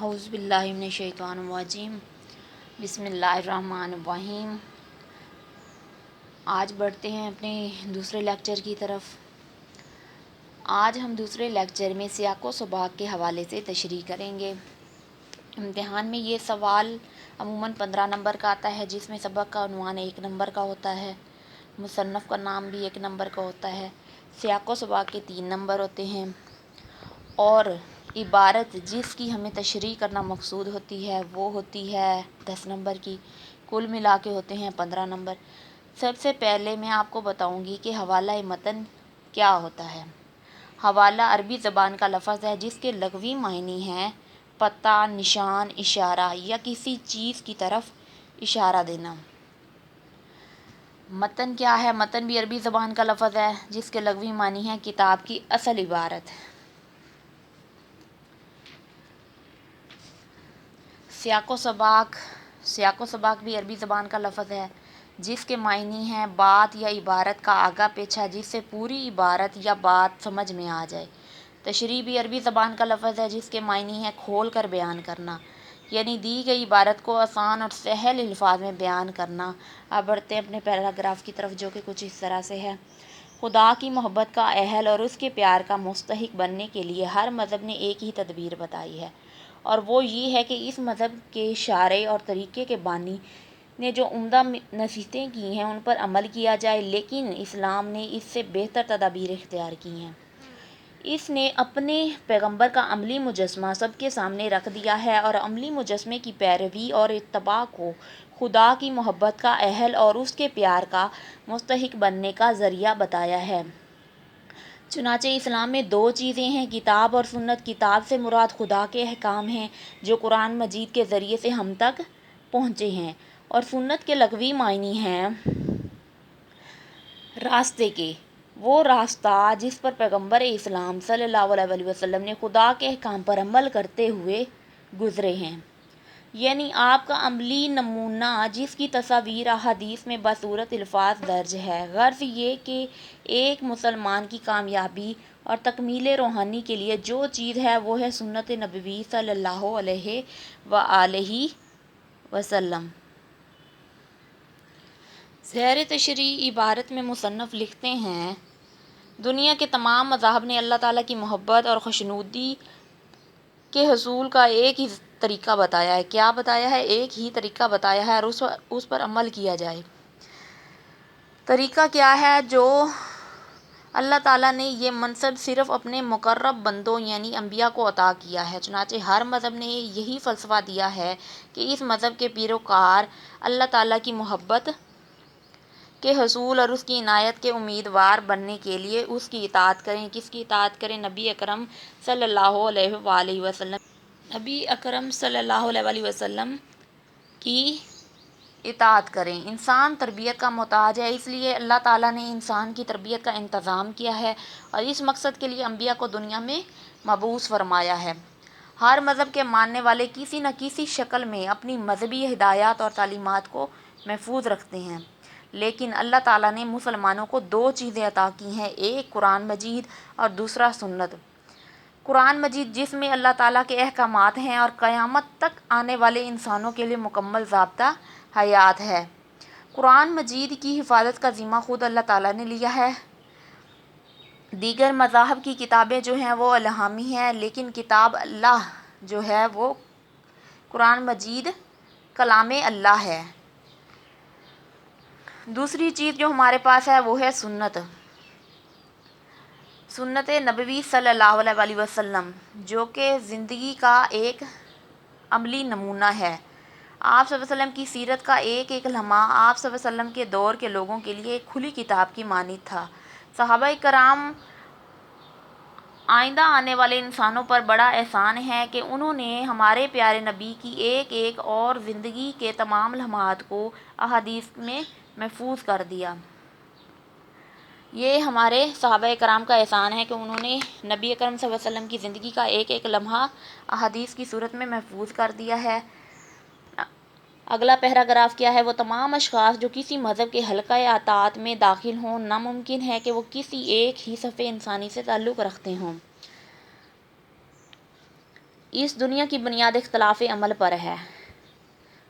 اعوذ باللہ من الشیطان الرجیم بسم اللہ الرحمن الرحیم۔ آج بڑھتے ہیں اپنے دوسرے لیکچر کی طرف۔ آج ہم دوسرے لیکچر میں سیاق و سباق کے حوالے سے تشریح کریں گے۔ امتحان میں یہ سوال عموماً 15 نمبر کا آتا ہے، جس میں سبق کا عنوان 1 نمبر کا ہوتا ہے، مصنف کا نام بھی 1 نمبر کا ہوتا ہے، سیاق و سباق کے 3 نمبر ہوتے ہیں، اور عبارت جس کی ہمیں تشریح کرنا مقصود ہوتی ہے وہ ہوتی ہے 10 نمبر کی۔ کل ملا کے ہوتے ہیں 15 نمبر۔ سب سے پہلے میں آپ کو بتاؤں گی کہ حوالہ متن کیا ہوتا ہے۔ حوالہ عربی زبان کا لفظ ہے جس کے لغوی معنی ہیں پتہ، نشان، اشارہ یا کسی چیز کی طرف اشارہ دینا۔ متن کیا ہے؟ متن بھی عربی زبان کا لفظ ہے جس کے لغوی معنی ہیں کتاب کی اصل عبارت۔ سیاق و سباق بھی عربی زبان کا لفظ ہے جس کے معنی ہیں بات یا عبارت کا آگا پیچھا جس سے پوری عبارت یا بات سمجھ میں آ جائے۔ تشریح بھی عربی زبان کا لفظ ہے جس کے معنی ہے کھول کر بیان کرنا، یعنی دی گئی عبارت کو آسان اور سہل الفاظ میں بیان کرنا۔ اب بڑھتے ہیں اپنے پیراگراف کی طرف، جو کہ کچھ اس طرح سے ہے۔ خدا کی محبت کا اہل اور اس کے پیار کا مستحق بننے کے لیے ہر مذہب نے ایک ہی تدبیر بتائی ہے، اور وہ یہ ہے کہ اس مذہب کے شارع اور طریقے کے بانی نے جو عمدہ نصیحتیں کی ہیں ان پر عمل کیا جائے، لیکن اسلام نے اس سے بہتر تدابیر اختیار کی ہیں۔ اس نے اپنے پیغمبر کا عملی مجسمہ سب کے سامنے رکھ دیا ہے اور عملی مجسمے کی پیروی اور اتباع کو خدا کی محبت کا اہل اور اس کے پیار کا مستحق بننے کا ذریعہ بتایا ہے۔ چنانچہ اسلام میں 2 چیزیں ہیں، کتاب اور سنت۔ کتاب سے مراد خدا کے احکام ہیں جو قرآن مجید کے ذریعے سے ہم تک پہنچے ہیں، اور سنت کے لغوی معنی ہیں راستے کے، وہ راستہ جس پر پیغمبر اسلام صلی اللہ علیہ وسلم نے خدا کے احکام پر عمل کرتے ہوئے گزرے ہیں، یعنی آپ کا عملی نمونہ جس کی تصاویر احادیث میں بصورت الفاظ درج ہے۔ غرض یہ کہ ایک مسلمان کی کامیابی اور تکمیل روحانی کے لیے جو چیز ہے وہ ہے سنت نبوی صلی اللہ علیہ وآلہ وسلم۔ زیر تشریح عبارت میں مصنف لکھتے ہیں، دنیا کے تمام مذاہب نے اللہ تعالیٰ کی محبت اور خوشنودی کے حصول کا ایک ہی طریقہ بتایا ہے۔ کیا بتایا ہے؟ ایک ہی طریقہ بتایا ہے، اور اس پر عمل کیا جائے۔ طریقہ کیا ہے؟ جو اللہ تعالیٰ نے یہ منصب صرف اپنے مقرب بندوں یعنی انبیاء کو عطا کیا ہے۔ چنانچہ ہر مذہب نے یہی فلسفہ دیا ہے کہ اس مذہب کے پیروکار اللہ تعالیٰ کی محبت کے حصول اور اس کی عنایت کے امیدوار بننے کے لیے اس کی اطاعت کریں۔ کس کی اطاعت کریں؟ نبی اکرم صلی اللہ علیہ وآلہ وسلم۔ نبی اکرم صلی اللہ علیہ وآلہ وسلم کی اطاعت کریں۔ انسان تربیت کا محتاج ہے، اس لیے اللہ تعالیٰ نے انسان کی تربیت کا انتظام کیا ہے اور اس مقصد کے لیے انبیاء کو دنیا میں مبعوث فرمایا ہے۔ ہر مذہب کے ماننے والے کسی نہ کسی شکل میں اپنی مذہبی ہدایات اور تعلیمات کو محفوظ رکھتے ہیں، لیکن اللہ تعالیٰ نے مسلمانوں کو 2 چیزیں عطا کی ہیں، ایک قرآن مجید اور دوسرا سنت۔ قرآن مجید جس میں اللہ تعالیٰ کے احکامات ہیں اور قیامت تک آنے والے انسانوں کے لیے مکمل ضابطہ حیات ہے۔ قرآن مجید کی حفاظت کا ذمہ خود اللہ تعالیٰ نے لیا ہے۔ دیگر مذاہب کی کتابیں جو ہیں وہ الہامی ہیں، لیکن کتاب اللہ جو ہے وہ قرآن مجید کلام اللہ ہے۔ دوسری چیز جو ہمارے پاس ہے وہ ہے سنت نبوی صلی اللہ علیہ وسلم، جو کہ زندگی کا ایک عملی نمونہ ہے۔ آپ صلی اللہ علیہ وسلم کی سیرت کا ایک ایک لمحہ آپ صلی اللہ علیہ وسلم کے دور کے لوگوں کے لیے ایک کھلی کتاب کی مانند تھا۔ صحابہ کرام آئندہ آنے والے انسانوں پر بڑا احسان ہے کہ انہوں نے ہمارے پیارے نبی کی ایک ایک اور زندگی کے تمام لمحات کو احادیث میں محفوظ کر دیا۔ یہ ہمارے صحابہ کرام کا احسان ہے کہ انہوں نے نبی اکرم صلی اللہ علیہ وسلم کی زندگی کا ایک ایک لمحہ احادیث کی صورت میں محفوظ کر دیا ہے۔ اگلا پیراگراف کیا ہے؟ وہ تمام اشخاص جو کسی مذہب کے حلقہ اطاعت میں داخل ہوں، ناممکن ہے کہ وہ کسی ایک ہی صف انسانی سے تعلق رکھتے ہوں۔ اس دنیا کی بنیاد اختلاف عمل پر ہے۔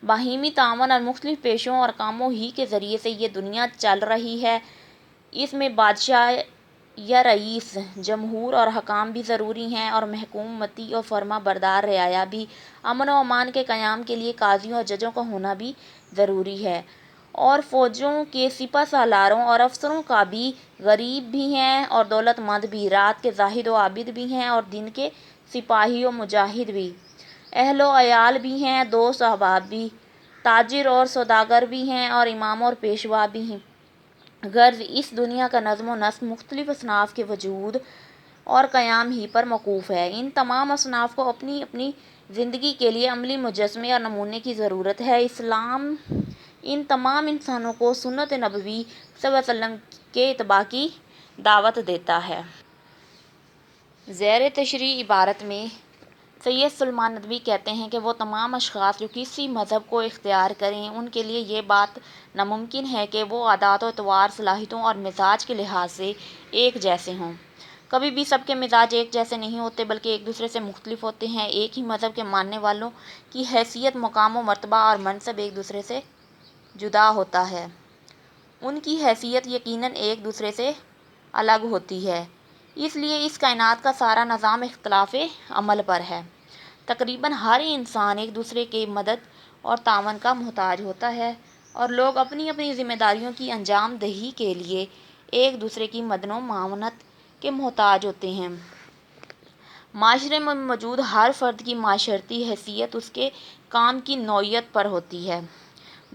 باہمی تعاون اور مختلف پیشوں اور کاموں ہی کے ذریعے سے یہ دنیا چل رہی ہے۔ اس میں بادشاہ یا رئیس جمہور اور حکام بھی ضروری ہیں اور محکوم مطیع اور فرما بردار رعایا بھی۔ امن و امان کے قیام کے لیے قاضیوں اور ججوں کا ہونا بھی ضروری ہے، اور فوجوں کے سپہ سالاروں اور افسروں کا بھی۔ غریب بھی ہیں اور دولت مند بھی، رات کے زاہد و عابد بھی ہیں اور دن کے سپاہی و مجاہد بھی، اہل و عیال بھی ہیں، دوست و احباب بھی، تاجر اور سوداگر بھی ہیں اور امام اور پیشوا بھی ہیں۔ غرض اس دنیا کا نظم و نسق مختلف اصناف کے وجود اور قیام ہی پر موقوف ہے۔ ان تمام اصناف کو اپنی اپنی زندگی کے لیے عملی مجسمے اور نمونے کی ضرورت ہے۔ اسلام ان تمام انسانوں کو سنت نبوی صلی اللہ علیہ وسلم کے اتباع کی دعوت دیتا ہے۔ زیر تشریح عبارت میں سید سلیمان ندوی کہتے ہیں کہ وہ تمام اشخاص جو کسی مذہب کو اختیار کریں، ان کے لیے یہ بات ناممکن ہے کہ وہ عادات و اطوار، صلاحیتوں اور مزاج کے لحاظ سے ایک جیسے ہوں۔ کبھی بھی سب کے مزاج ایک جیسے نہیں ہوتے بلکہ ایک دوسرے سے مختلف ہوتے ہیں۔ ایک ہی مذہب کے ماننے والوں کی حیثیت، مقام و مرتبہ اور منصب ایک دوسرے سے جدا ہوتا ہے۔ ان کی حیثیت یقیناً ایک دوسرے سے الگ ہوتی ہے۔ اس لیے اس کائنات کا سارا نظام اختلاف عمل پر ہے۔ تقریباً ہر انسان ایک دوسرے کے مدد اور تعاون کا محتاج ہوتا ہے اور لوگ اپنی اپنی ذمہ داریوں کی انجام دہی کے لیے ایک دوسرے کی مدد و معاونت کے محتاج ہوتے ہیں۔ معاشرے میں موجود ہر فرد کی معاشرتی حیثیت اس کے کام کی نوعیت پر ہوتی ہے۔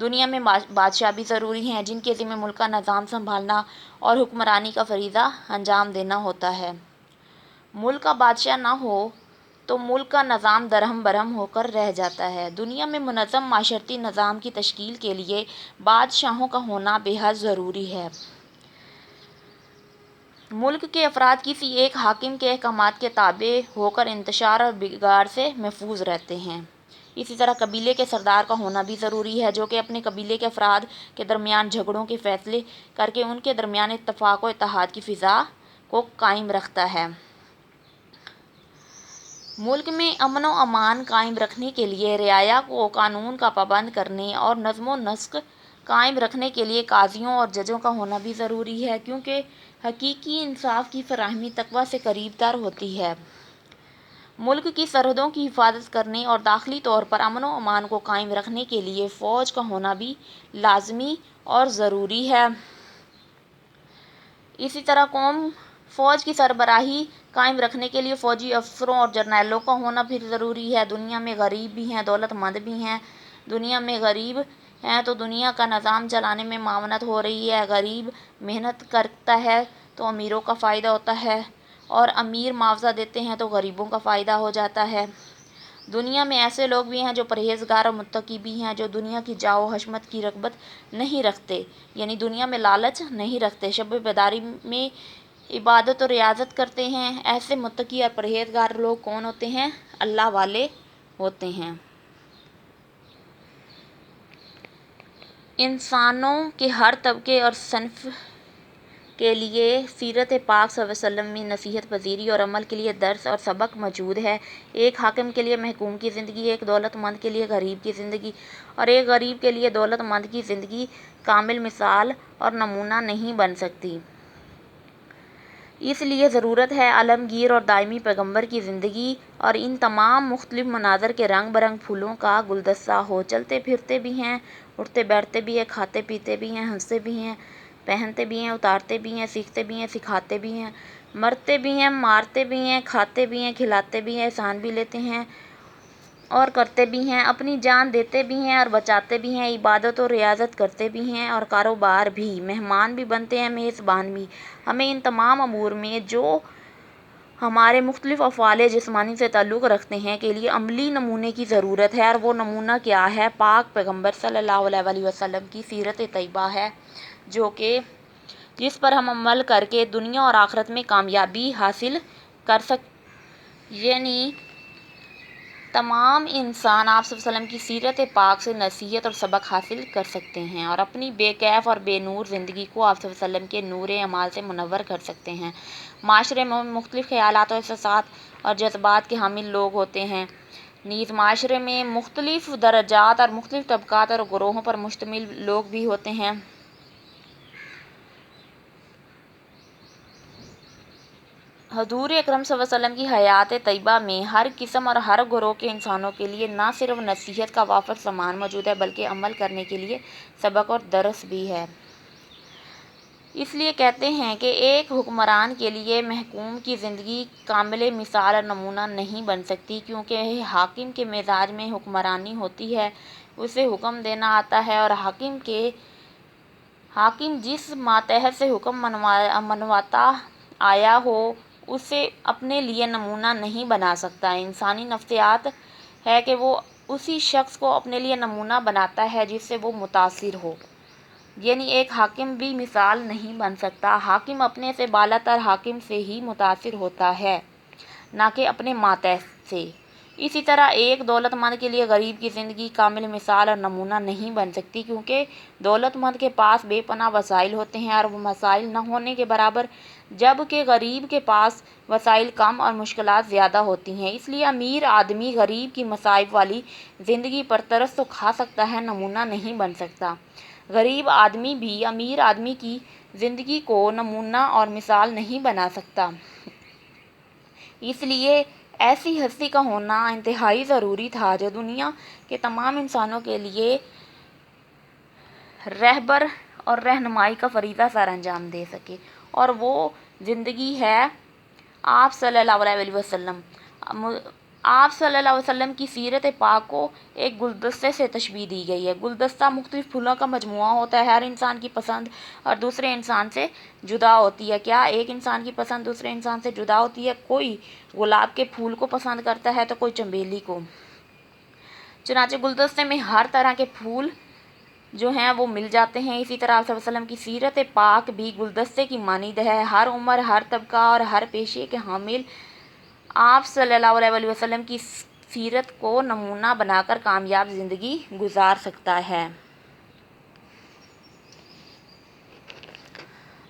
دنیا میں بادشاہ بھی ضروری ہیں جن کے ذمہ ملک کا نظام سنبھالنا اور حکمرانی کا فریضہ انجام دینا ہوتا ہے۔ ملک کا بادشاہ نہ ہو تو ملک کا نظام درہم برہم ہو کر رہ جاتا ہے۔ دنیا میں منظم معاشرتی نظام کی تشکیل کے لیے بادشاہوں کا ہونا بے حد ضروری ہے۔ ملک کے افراد کسی ایک حاکم کے احکامات کے تابع ہو کر انتشار اور بگاڑ سے محفوظ رہتے ہیں۔ اسی طرح قبیلے کے سردار کا ہونا بھی ضروری ہے جو کہ اپنے قبیلے کے افراد کے درمیان جھگڑوں کے فیصلے کر کے ان کے درمیان اتفاق و اتحاد کی فضا کو قائم رکھتا ہے۔ ملک میں امن و امان قائم رکھنے کے لیے رعایا کو قانون کا پابند کرنے اور نظم و نسق قائم رکھنے کے لیے قاضیوں اور ججوں کا ہونا بھی ضروری ہے، کیونکہ حقیقی انصاف کی فراہمی تقویٰ سے قریب تر ہوتی ہے۔ ملک کی سرحدوں کی حفاظت کرنے اور داخلی طور پر امن و امان کو قائم رکھنے کے لیے فوج کا ہونا بھی لازمی اور ضروری ہے۔ اسی طرح فوج کی سربراہی قائم رکھنے کے لیے فوجی افسروں اور جرنیلوں کا ہونا بھی ضروری ہے۔ دنیا میں غریب بھی ہیں، دولت مند بھی ہیں۔ دنیا میں غریب ہیں تو دنیا کا نظام چلانے میں معاونت ہو رہی ہے۔ غریب محنت کرتا ہے تو امیروں کا فائدہ ہوتا ہے اور امیر معاوضہ دیتے ہیں تو غریبوں کا فائدہ ہو جاتا ہے۔ دنیا میں ایسے لوگ بھی ہیں جو پرہیزگار اور متقی بھی ہیں، جو دنیا کی جاہ و حشمت کی رغبت نہیں رکھتے، یعنی دنیا میں لالچ نہیں رکھتے، شب بیداری میں عبادت و ریاضت کرتے ہیں۔ ایسے متقی اور پرہیزگار لوگ کون ہوتے ہیں؟ اللہ والے ہوتے ہیں۔ انسانوں کے ہر طبقے اور صنف کے لیے سیرت پاک صلی اللہ علیہ وسلم میں نصیحت پذیری اور عمل کے لیے درس اور سبق موجود ہے۔ ایک حاکم کے لیے محکوم کی زندگی، ایک دولت مند کے لیے غریب کی زندگی اور ایک غریب کے لیے دولت مند کی زندگی کامل مثال اور نمونہ نہیں بن سکتی۔ اس لیے ضرورت ہے عالمگیر اور دائمی پیغمبر کی زندگی اور ان تمام مختلف مناظر کے رنگ برنگ پھولوں کا گلدستہ ہو۔ چلتے پھرتے بھی ہیں، اٹھتے بیٹھتے بھی ہیں، کھاتے پیتے بھی ہیں، ہنستے بھی ہیں، پہنتے بھی ہیں، اتارتے بھی ہیں، سیکھتے بھی ہیں، سکھاتے بھی ہیں، مرتے بھی ہیں، مارتے بھی ہیں، کھاتے بھی ہیں، کھلاتے بھی ہیں، احسان بھی لیتے ہیں اور کرتے بھی ہیں، اپنی جان دیتے بھی ہیں اور بچاتے بھی ہیں، عبادت و ریاضت کرتے بھی ہیں اور کاروبار بھی، مہمان بھی بنتے ہیں، میزبان بھی۔ ہمیں ان تمام امور میں جو ہمارے مختلف افعال جسمانی سے تعلق رکھتے ہیں کے لیے عملی نمونے کی ضرورت ہے، اور وہ نمونہ کیا ہے؟ پاک پیغمبر صلی اللہ علیہ وسلم کی سیرت طیبہ ہے، جس پر ہم عمل کر کے دنیا اور آخرت میں کامیابی حاصل کر یعنی تمام انسان آپ صلی اللہ علیہ وسلم کی سیرت پاک سے نصیحت اور سبق حاصل کر سکتے ہیں اور اپنی بے کیف اور بے نور زندگی کو آپ صلی اللہ علیہ وسلم کے نور اعمال سے منور کر سکتے ہیں۔ معاشرے میں مختلف خیالات اور احساسات اور جذبات کے حامل لوگ ہوتے ہیں، نیز معاشرے میں مختلف درجات اور مختلف طبقات اور گروہوں پر مشتمل لوگ بھی ہوتے ہیں۔ حضور اکرم صلی اللہ علیہ وسلم کی حیات طیبہ میں ہر قسم اور ہر گروہ کے انسانوں کے لیے نہ صرف نصیحت کا وافر سامان موجود ہے بلکہ عمل کرنے کے لیے سبق اور درس بھی ہے۔ اس لیے کہتے ہیں کہ ایک حکمران کے لیے محکوم کی زندگی کامل مثال اور نمونہ نہیں بن سکتی، کیونکہ حاکم کے مزاج میں حکمرانی ہوتی ہے، اسے حکم دینا آتا ہے، اور حاکم جس ماتحت سے حکم منواتا آیا ہو اسے اپنے لیے نمونہ نہیں بنا سکتا۔ انسانی نفسیات ہے کہ وہ اسی شخص کو اپنے لیے نمونہ بناتا ہے جس سے وہ متاثر ہو، یعنی ایک حاکم بھی مثال نہیں بن سکتا۔ حاکم اپنے سے بالا تر حاکم سے ہی متاثر ہوتا ہے، نہ کہ اپنے ماتحت سے۔ اسی طرح ایک دولت مند کے لیے غریب کی زندگی کامل مثال اور نمونہ نہیں بن سکتی، کیونکہ دولت مند کے پاس بے پناہ وسائل ہوتے ہیں اور وہ وسائل نہ ہونے کے برابر، جبکہ غریب کے پاس وسائل کم اور مشکلات زیادہ ہوتی ہیں۔ اس لیے امیر آدمی غریب کی مصائب والی زندگی پر ترس تو کھا سکتا ہے، نمونہ نہیں بن سکتا۔ غریب آدمی بھی امیر آدمی کی زندگی کو نمونہ اور مثال نہیں بنا سکتا۔ اس لیے ایسی ہستی کا ہونا انتہائی ضروری تھا جو دنیا کے تمام انسانوں کے لیے رہبر اور رہنمائی کا فریضہ سر انجام دے سکے، اور وہ زندگی ہے آپ صلی اللہ علیہ وسلم۔ آپ صلی اللہ علیہ وسلم کی سیرت پاک کو ایک گلدستے سے تشبیہ دی گئی ہے۔ گلدستہ مختلف پھولوں کا مجموعہ ہوتا ہے، ہر انسان کی پسند اور دوسرے انسان سے جدا ہوتی ہے۔ کیا ایک انسان کی پسند دوسرے انسان سے جدا ہوتی ہے؟ کوئی گلاب کے پھول کو پسند کرتا ہے تو کوئی چنبیلی کو۔ چنانچہ گلدستے میں ہر طرح کے پھول جو ہیں وہ مل جاتے ہیں۔ اسی طرح آپ صلی اللہ علیہ وسلم کی سیرت پاک بھی گلدستے کی مانند ہے، ہر عمر، ہر طبقہ اور ہر پیشے کے حامل آپ صلی اللہ علیہ وسلم کی سیرت کو نمونہ بنا کر کامیاب زندگی گزار سکتا ہے۔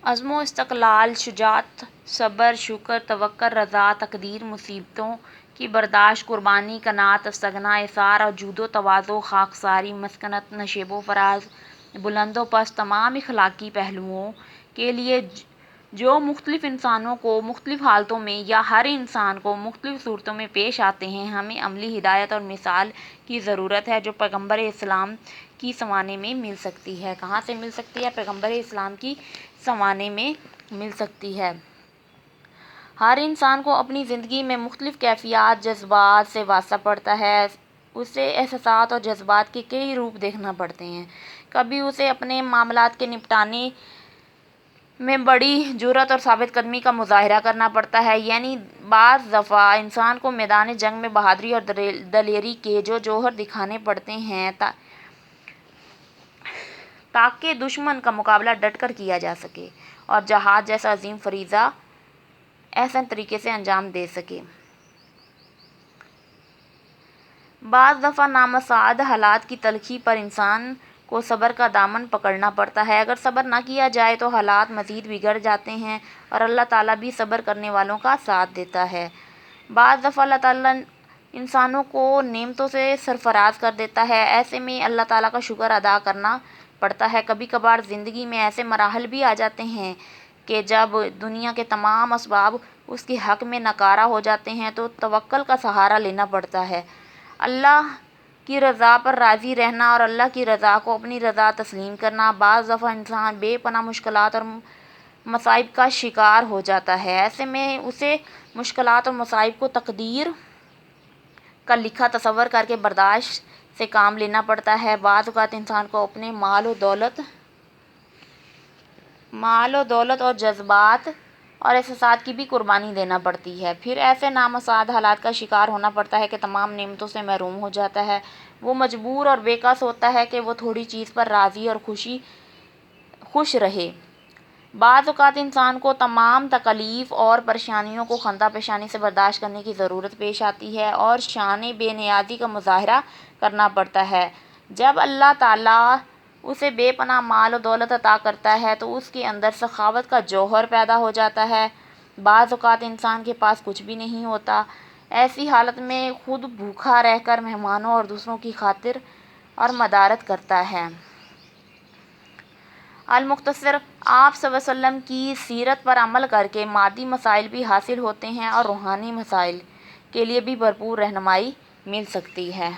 عزم و استقلال، شجاعت، صبر، شکر، توکل، رضا، تقدیر، مصیبتوں کی برداشت، قربانی، قناعت، استغنا، ایثار اور جود و تواضع، خاکساری، مسکنت، نشیب و فراز، بلند و پست، تمام اخلاقی پہلوؤں کے لیے جو مختلف انسانوں کو مختلف حالتوں میں یا ہر انسان کو مختلف صورتوں میں پیش آتے ہیں، ہمیں عملی ہدایت اور مثال کی ضرورت ہے جو پیغمبر اسلام کی سوانے میں مل سکتی ہے۔ کہاں سے مل سکتی ہے؟ پیغمبر اسلام کی سوانے میں مل سکتی ہے۔ ہر انسان کو اپنی زندگی میں مختلف کیفیات، جذبات سے واسطہ پڑتا ہے، اسے احساسات اور جذبات کے کئی روپ دیکھنا پڑتے ہیں۔ کبھی اسے اپنے معاملات کے نپٹانے میں بڑی جرأت اور ثابت قدمی کا مظاہرہ کرنا پڑتا ہے، یعنی بعض دفعہ انسان کو میدان جنگ میں بہادری اور دلیری کے جوہر دکھانے پڑتے ہیں تاکہ دشمن کا مقابلہ ڈٹ کر کیا جا سکے اور جہاد جیسا عظیم فریضہ احسن طریقے سے انجام دے سکے۔ بعض دفعہ نامساعد حالات کی تلخی پر انسان کو صبر کا دامن پکڑنا پڑتا ہے۔ اگر صبر نہ کیا جائے تو حالات مزید بگڑ جاتے ہیں اور اللہ تعالیٰ بھی صبر کرنے والوں کا ساتھ دیتا ہے۔ بعض دفعہ اللہ تعالیٰ انسانوں کو نعمتوں سے سرفراز کر دیتا ہے، ایسے میں اللہ تعالیٰ کا شکر ادا کرنا پڑتا ہے۔ کبھی کبھار زندگی میں ایسے مراحل بھی آ جاتے ہیں کہ جب دنیا کے تمام اسباب اس کے حق میں ناکارہ ہو جاتے ہیں تو توکل کا سہارا لینا پڑتا ہے، اللہ کی رضا پر راضی رہنا اور اللہ کی رضا کو اپنی رضا تسلیم کرنا۔ بعض دفعہ انسان بے پناہ مشکلات اور مصائب کا شکار ہو جاتا ہے، ایسے میں اسے مشکلات اور مصائب کو تقدیر کا لکھا تصور کر کے برداشت سے کام لینا پڑتا ہے۔ بعض اوقات انسان کو اپنے مال و دولت اور جذبات اور احساسات کی بھی قربانی دینا پڑتی ہے، پھر ایسے نامساعد حالات کا شکار ہونا پڑتا ہے کہ تمام نعمتوں سے محروم ہو جاتا ہے۔ وہ مجبور اور بے کس ہوتا ہے کہ وہ تھوڑی چیز پر راضی اور خوش رہے، بعض اوقات انسان کو تمام تکالیف اور پریشانیوں کو خندہ پیشانی سے برداشت کرنے کی ضرورت پیش آتی ہے اور شان بے نیازی کا مظاہرہ کرنا پڑتا ہے۔ جب اللہ تعالیٰ اسے بے پناہ مال و دولت عطا کرتا ہے تو اس کے اندر سخاوت کا جوہر پیدا ہو جاتا ہے۔ بعض اوقات انسان کے پاس کچھ بھی نہیں ہوتا، ایسی حالت میں خود بھوکا رہ کر مہمانوں اور دوسروں کی خاطر اور مدارت کرتا ہے۔ المختصر، آپ صلی اللہ علیہ وسلم کی سیرت پر عمل کر کے مادی مسائل بھی حاصل ہوتے ہیں اور روحانی مسائل کے لیے بھی بھرپور رہنمائی مل سکتی ہے۔